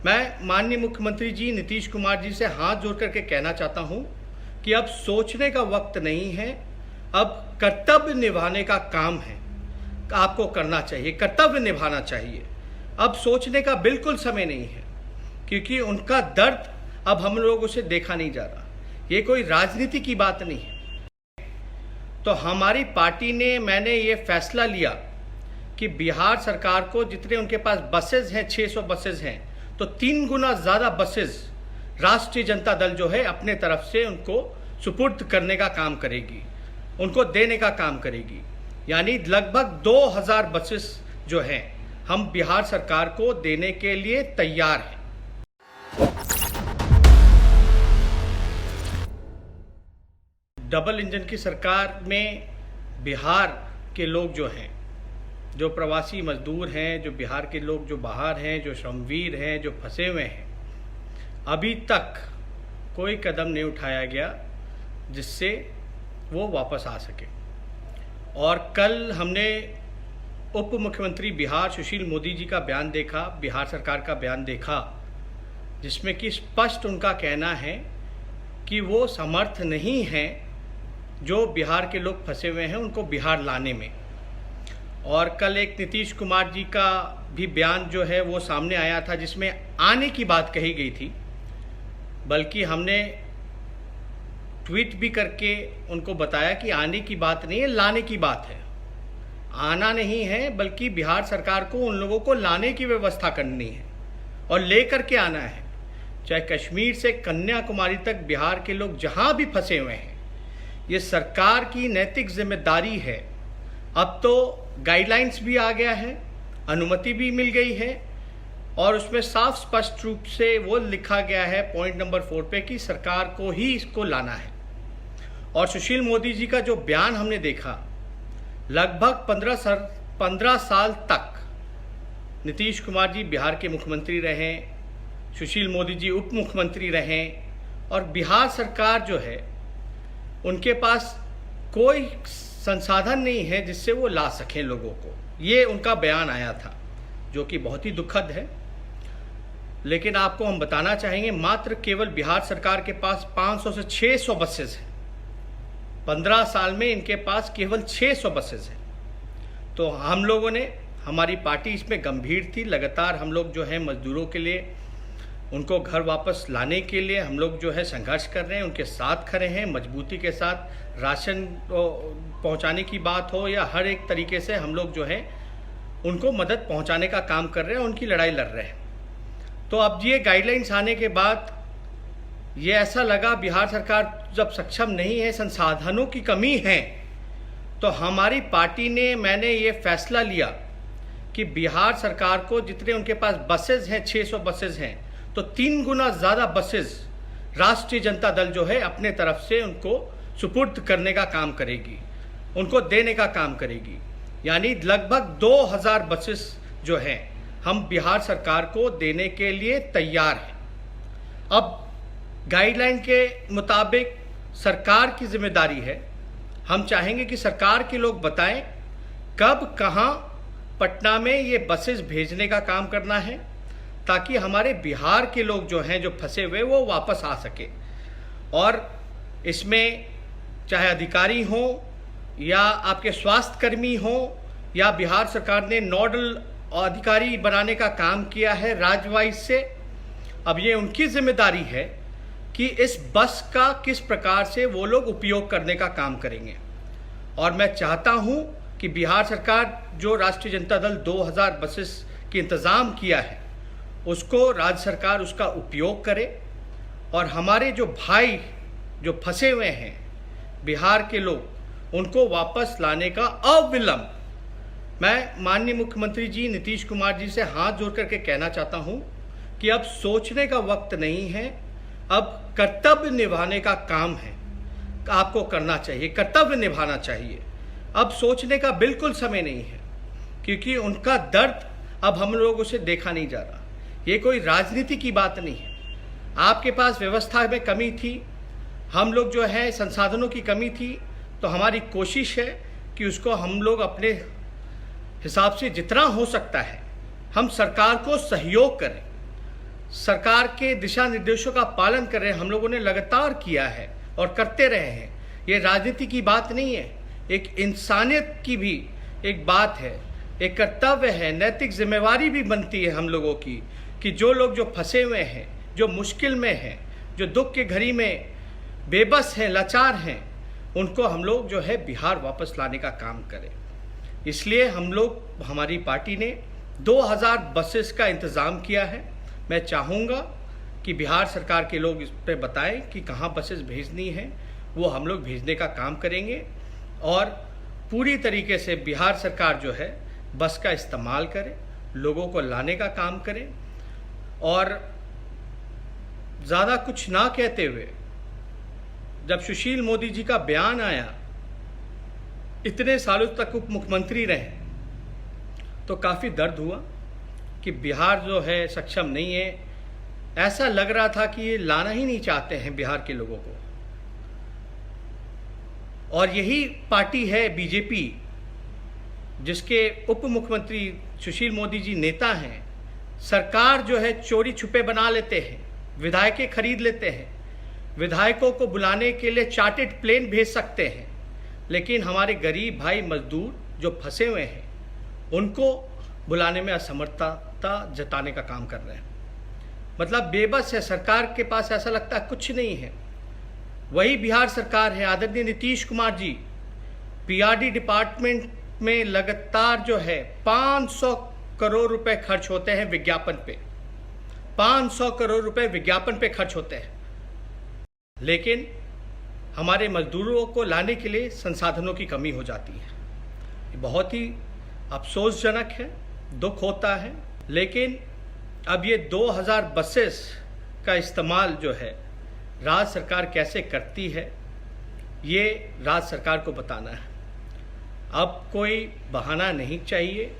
मैं माननीय मुख्यमंत्री जी नीतीश कुमार जी से हाथ जोड़ करके कहना चाहता हूं कि अब सोचने का वक्त नहीं है, अब कर्तव्य निभाने का काम है। आपको करना चाहिए, कर्तव्य निभाना चाहिए। अब सोचने का बिल्कुल समय नहीं है, क्योंकि उनका दर्द अब हम लोगों से देखा नहीं जा रहा। ये कोई राजनीति की बात नहीं है। तो हमारी पार्टी ने, मैंने ये फैसला लिया कि बिहार सरकार को जितने उनके पास बसेज हैं, 600 बसेज हैं, तो 3 गुना ज़्यादा बसेज राष्ट्रीय जनता दल जो है अपने तरफ से उनको सुपुर्द करने का काम करेगी, उनको देने का काम करेगी। यानी लगभग 2000 बसेस जो हैं हम बिहार सरकार को देने के लिए तैयार हैं। डबल इंजन की सरकार में बिहार के लोग जो हैं, जो प्रवासी मजदूर हैं, जो बिहार के लोग जो बाहर हैं, जो श्रमवीर हैं, जो फंसे हुए हैं, अभी तक कोई कदम नहीं उठाया गया जिससे वो वापस आ सके। और कल हमने उप मुख्यमंत्री बिहार सुशील मोदी जी का बयान देखा, बिहार सरकार का बयान देखा, जिसमें कि स्पष्ट उनका कहना है कि वो समर्थ नहीं हैं जो बिहार के लोग फंसे हुए हैं उनको बिहार लाने में। और कल एक नीतीश कुमार जी का भी बयान जो है वो सामने आया था, जिसमें आने की बात कही गई थी, बल्कि हमने ट्वीट भी करके उनको बताया कि आने की बात नहीं है, लाने की बात है। आना नहीं है, बल्कि बिहार सरकार को उन लोगों को लाने की व्यवस्था करनी है और ले करके आना है। चाहे कश्मीर से कन्याकुमारी तक बिहार के लोग जहां भी फंसे हुए हैं, ये सरकार की नैतिक जिम्मेदारी है। अब तो गाइडलाइंस भी आ गया है, अनुमति भी मिल गई है, और उसमें साफ स्पष्ट रूप से वो लिखा गया है पॉइंट नंबर 4 पे कि सरकार को ही इसको लाना है। और सुशील मोदी जी का जो बयान हमने देखा, लगभग 15 साल तक नीतीश कुमार जी बिहार के मुख्यमंत्री रहे, सुशील मोदी जी उप मुख्यमंत्री रहे, और बिहार सरकार जो है उनके पास कोई संसाधन नहीं है जिससे वो ला सकें लोगों को। ये उनका बयान आया था, जो कि बहुत ही दुखद है। लेकिन आपको हम बताना चाहेंगे, मात्र केवल बिहार सरकार के पास 500 से 600 बसेस हैं। 15 साल में इनके पास केवल 600 बसेस हैं। तो हम लोगों ने, हमारी पार्टी इसमें गंभीर थी। लगातार हम लोग जो है मजदूरों के लिए, उनको घर वापस लाने के लिए हम लोग जो है संघर्ष कर रहे हैं, उनके साथ खड़े हैं मजबूती के साथ। राशन पहुंचाने की बात हो या हर एक तरीके से हम लोग जो है उनको मदद पहुंचाने का काम कर रहे हैं, उनकी लड़ाई लड़ रहे हैं। तो अब ये गाइडलाइंस आने के बाद ये ऐसा लगा, बिहार सरकार जब सक्षम नहीं है, संसाधनों की कमी है, तो हमारी पार्टी ने, मैंने ये फैसला लिया कि बिहार सरकार को जितने उनके पास बसेज हैं, 600 बसेज हैं, तो 3 गुना ज़्यादा बसेज राष्ट्रीय जनता दल जो है अपने तरफ से उनको सुपुर्द करने का काम करेगी, उनको देने का काम करेगी। यानी लगभग 2000 बसेस जो हैं हम बिहार सरकार को देने के लिए तैयार हैं। अब गाइडलाइन के मुताबिक सरकार की जिम्मेदारी है। हम चाहेंगे कि सरकार के लोग बताएं कब, कहां पटना में ये बसेस भेजने का काम करना है, ताकि हमारे बिहार के लोग जो हैं, जो फंसे हुए, वो वापस आ सके। और इसमें चाहे अधिकारी हों या आपके स्वास्थ्य कर्मी हों, या बिहार सरकार ने नोडल अधिकारी बनाने का काम किया है राज्य वाइज से। अब ये उनकी जिम्मेदारी है कि इस बस का किस प्रकार से वो लोग उपयोग करने का काम करेंगे। और मैं चाहता हूं कि बिहार सरकार जो राष्ट्रीय जनता दल 2000 बसेस की इंतज़ाम किया है, उसको राज्य सरकार उसका उपयोग करे, और हमारे जो भाई जो फंसे हुए हैं बिहार के लोग, उनको वापस लाने का अविलंब मैं माननीय मुख्यमंत्री जी नीतीश कुमार जी से हाथ जोड़ करके कहना चाहता हूं कि अब सोचने का वक्त नहीं है, अब कर्तव्य निभाने का काम है। आपको करना चाहिए, कर्तव्य निभाना चाहिए। अब सोचने का बिल्कुल समय नहीं है, क्योंकि उनका दर्द अब हम लोगों से देखा नहीं जा रहा। ये कोई राजनीति की बात नहीं है। आपके पास व्यवस्था में कमी थी, हम लोग जो है संसाधनों की कमी थी, तो हमारी कोशिश है कि उसको हम लोग अपने हिसाब से जितना हो सकता है हम सरकार को सहयोग करें। सरकार के दिशा निर्देशों का पालन कर रहे हैं, हम लोगों ने लगातार किया है और करते रहे हैं। ये राजनीति की बात नहीं है, एक इंसानियत की भी एक बात है, एक कर्तव्य है, नैतिक जिम्मेवारी भी बनती है हम लोगों की कि जो लोग जो फंसे हुए हैं, जो मुश्किल में हैं, जो दुख के घड़ी में बेबस हैं, लाचार हैं, उनको हम लोग जो है बिहार वापस लाने का काम करें। इसलिए हम लोग, हमारी पार्टी ने 2000 बसेस का इंतज़ाम किया है। मैं चाहूँगा कि बिहार सरकार के लोग इस पर बताएं कि कहाँ बसेस भेजनी है, वो हम लोग भेजने का काम करेंगे और पूरी तरीके से बिहार सरकार जो है बस का इस्तेमाल करे, लोगों को लाने का काम करे और ज़्यादा कुछ ना कहते हुए, जब सुशील मोदी जी का बयान आया, इतने सालों तक उप मुख्यमंत्री रहे, तो काफ़ी दर्द हुआ कि बिहार जो है सक्षम नहीं है। ऐसा लग रहा था कि ये लाना ही नहीं चाहते हैं बिहार के लोगों को। और यही पार्टी है बीजेपी, जिसके उप मुख्यमंत्री सुशील मोदी जी नेता हैं। सरकार जो है चोरी छुपे बना लेते हैं, विधायकें खरीद लेते हैं, विधायकों को बुलाने के लिए चार्टर्ड प्लेन भेज सकते हैं, लेकिन हमारे गरीब भाई मजदूर जो फंसे हुए हैं उनको बुलाने में असमर्थता जताने का काम कर रहे हैं। मतलब बेबस है सरकार के पास, ऐसा लगता है कुछ नहीं है। वही बिहार सरकार है, आदरणीय नीतीश कुमार जी, पीआरडी डिपार्टमेंट में लगातार जो है 500 करोड़ रुपए खर्च होते हैं विज्ञापन पे, 500 करोड़ रुपए विज्ञापन पे खर्च होते हैं, लेकिन हमारे मजदूरों को लाने के लिए संसाधनों की कमी हो जाती है। ये बहुत ही अफसोसजनक है, दुख होता है। लेकिन अब ये 2000 बसेस का इस्तेमाल जो है राज्य सरकार कैसे करती है, ये राज्य सरकार को बताना है। अब कोई बहाना नहीं चाहिए।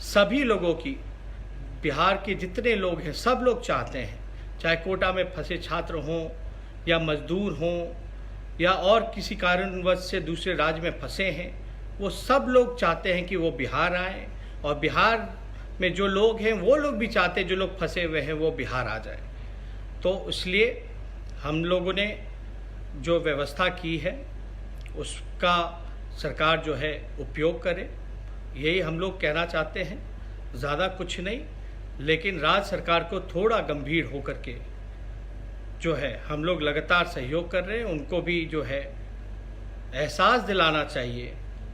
सभी लोगों की, बिहार के जितने लोग हैं सब लोग चाहते हैं, चाहे कोटा में फंसे छात्र हों या मजदूर हों या और किसी कारणवश से दूसरे राज्य में फंसे हैं, वो सब लोग चाहते हैं कि वो बिहार आए। और बिहार में जो लोग हैं वो लोग भी चाहते हैं, जो लोग फंसे हुए हैं वो बिहार आ जाए। तो इसलिए हम लोगों ने जो व्यवस्था की है उसका सरकार जो है उपयोग करे, यही हम लोग कहना चाहते हैं। ज़्यादा कुछ नहीं, लेकिन राज्य सरकार को थोड़ा गंभीर होकर के जो है हम लोग लगातार सहयोग कर रहे हैं। उनको भी जो है एहसास दिलाना चाहिए,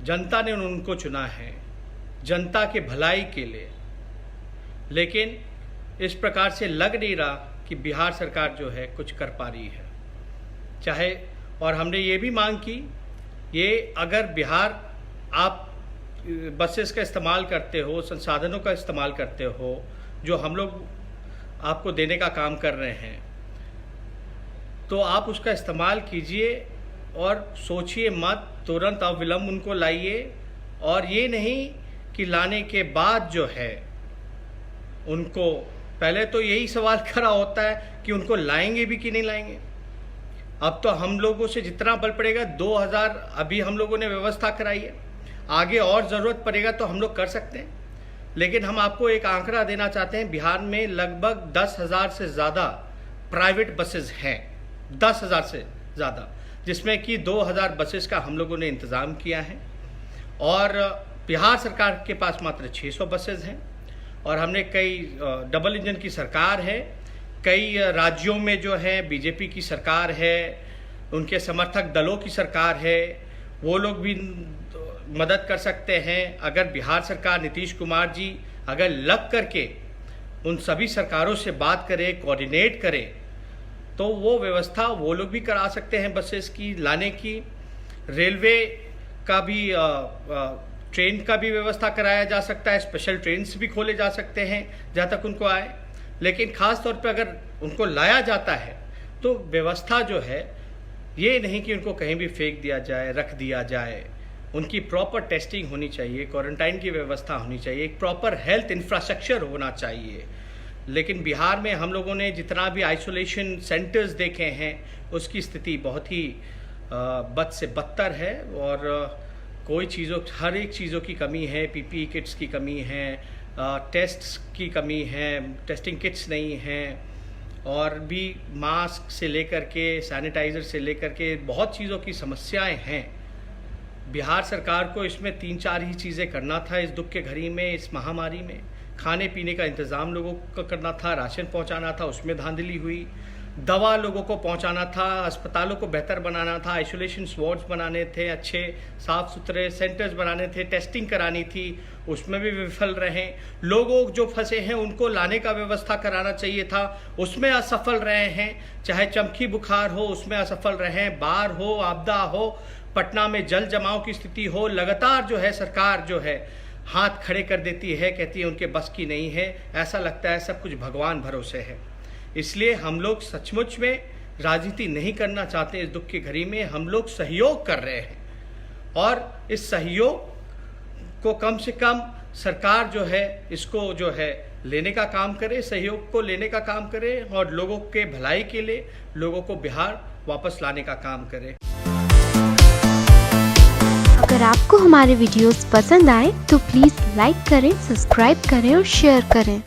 जनता ने उनको चुना है जनता के भलाई के लिए। लेकिन इस प्रकार से लग नहीं रहा कि बिहार सरकार जो है कुछ कर पा रही है। चाहे, और हमने ये भी मांग की, ये अगर बिहार आप बसेस का इस्तेमाल करते हो, संसाधनों का इस्तेमाल करते हो, जो हम लोग आपको देने का काम कर रहे हैं, तो आप उसका इस्तेमाल कीजिए और सोचिए मत, तुरंत अविलंब उनको लाइए। और ये नहीं कि लाने के बाद जो है उनको, पहले तो यही सवाल खड़ा होता है कि उनको लाएंगे भी कि नहीं लाएंगे। अब तो हम लोगों से जितना बल पड़ेगा, 2000 अभी हम लोगों ने व्यवस्था कराई है, आगे और ज़रूरत पड़ेगा तो हम लोग कर सकते हैं। लेकिन हम आपको एक आंकड़ा देना चाहते हैं, बिहार में लगभग 10,000 से ज़्यादा प्राइवेट बसेस हैं, 10,000 से ज़्यादा, जिसमें कि 2000 बसेस का हम लोगों ने इंतज़ाम किया है। और बिहार सरकार के पास मात्र 600 बसेस हैं। और हमने कई, डबल इंजन की सरकार है, कई राज्यों में जो है बीजेपी की सरकार है, उनके समर्थक दलों की सरकार है, वो लोग भी मदद कर सकते हैं। अगर बिहार सरकार, नीतीश कुमार जी अगर लग करके उन सभी सरकारों से बात करें, कोऑर्डिनेट करें, तो वो व्यवस्था वो लोग भी करा सकते हैं बसेस की लाने की। रेलवे का भी, ट्रेन का भी व्यवस्था कराया जा सकता है, स्पेशल ट्रेन्स भी खोले जा सकते हैं जहाँ तक उनको आए। लेकिन ख़ास तौर पे अगर उनको लाया जाता है तो व्यवस्था जो है ये नहीं कि उनको कहीं भी फेंक दिया जाए, रख दिया जाए। उनकी प्रॉपर टेस्टिंग होनी चाहिए, क्वारंटाइन की व्यवस्था होनी चाहिए, एक प्रॉपर हेल्थ इंफ्रास्ट्रक्चर होना चाहिए। लेकिन बिहार में हम लोगों ने जितना भी आइसोलेशन सेंटर्स देखे हैं उसकी स्थिति बहुत ही बद से बदतर है। और कोई चीज़ों, हर एक चीज़ों की कमी है, पीपीई किट्स की कमी है, टेस्ट्स की कमी है, टेस्टिंग किट्स नहीं हैं, और भी मास्क से लेकर के सैनिटाइज़र से लेकर के बहुत चीज़ों की समस्याएं हैं। बिहार सरकार को इसमें 3-4 ही चीज़ें करना था इस दुख के घड़ी में, इस महामारी में। खाने पीने का इंतज़ाम लोगों को करना था, राशन पहुंचाना था, उसमें धांधली हुई। दवा लोगों को पहुंचाना था, अस्पतालों को बेहतर बनाना था, आइसोलेशन वार्ड्स बनाने थे, अच्छे साफ़ सुथरे सेंटर्स बनाने थे, टेस्टिंग करानी थी, उसमें भी विफल रहे। लोगों जो फंसे हैं उनको लाने का व्यवस्था कराना चाहिए था, उसमें असफल रहे हैं। चाहे चमकी बुखार हो उसमें असफल रहे, बाढ़ हो, आपदा हो, पटना में जल जमाव की स्थिति हो, लगातार जो है सरकार जो है हाथ खड़े कर देती है, कहती है उनके बस की नहीं है। ऐसा लगता है सब कुछ भगवान भरोसे है। इसलिए हम लोग सचमुच में राजनीति नहीं करना चाहते इस दुख की घड़ी में। हम लोग सहयोग कर रहे हैं, और इस सहयोग को कम से कम सरकार जो है इसको जो है लेने का काम करे, सहयोग को लेने का काम करे, और लोगों के भलाई के लिए लोगों को बिहार वापस लाने का काम करे। अगर आपको हमारे वीडियोस पसंद आए तो प्लीज़ लाइक करें, सब्सक्राइब करें और शेयर करें।